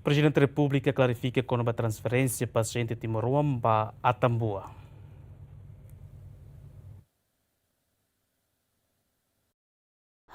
Prezidente Republika klarifika konaba transferensia Pasiente Timoroan ba Atambua.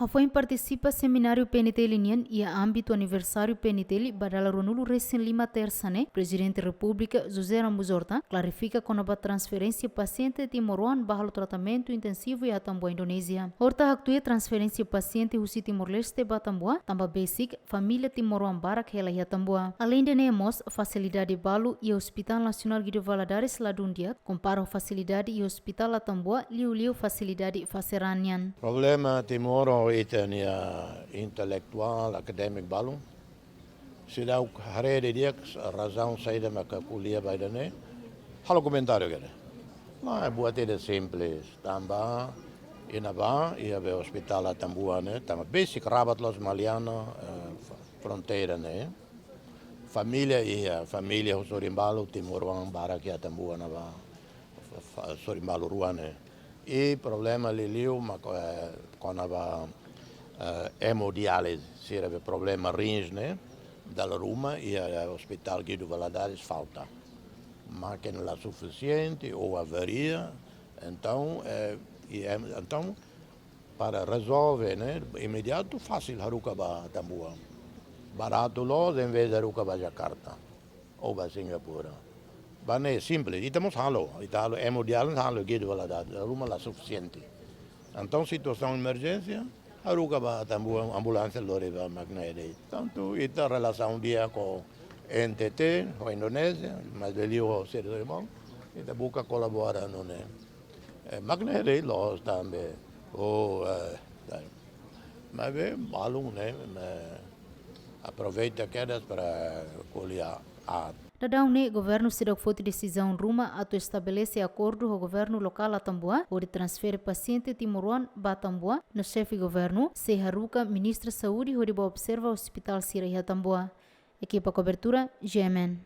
Hafoi participa seminário PNT Linian e a âmbito aniversário PNT badala ronulu recém lima terça, Presidente Republika José Ramos Horta clarifica com a transferência paciente Timoroan barra tratamento intensivo e Atambua, Indonésia. Horta actuia transferência paciente Husi Timor-Leste Atambua, tamba basic família Timoroan barak hela e Atambua. Além de nemos facilidade balu e Hospital Nacional Guido Valadares Ladundia, compara a facilidade e Hospital Atambua liu facilidade faceranian. Problema Timor etnia intelectual, academic balung. Sida ook harede dia razão saída maka kuliah by dane. Halo comentário gene. Mas buat ele simples, tamba inaba ia be hospital Atambua ne, tamba basic rabat los Maliano fronteira ne. Família Sorimbalu Timoroan barak Atambua na ba Sorimbalu ruane. E problema liliu konaba hemodiálise, serve problema rins, dalla Roma e hospital Guido Valadares falta. Máquina lá suficiente ou avaria, então para resolver, imediato fácil haruka ba Atambua. Barato lo em vez de haruka ba Jakarta ou ba Singapura. Bane simples, estamos halo hemodiálise halo Guido Valadares, a Roma lá suficiente. Então situação de emergência haruka ba Atambua ambulância loreva magnete. Tanto ita relação dia com NTT, com a Indonésia, mas ele o ser irmão, ita busca colaborar no magnete los também. Mas balum aproveita quedas para colher a Dadão governo se foi decisão Ruma a estabelecer acordo com o governo local Atambua ou de transferir paciente Timoroan ba Atambua no chefe governo se haruka ministra saúde ou de observa o hospital Sira Atambua. Equipa cobertura GMN.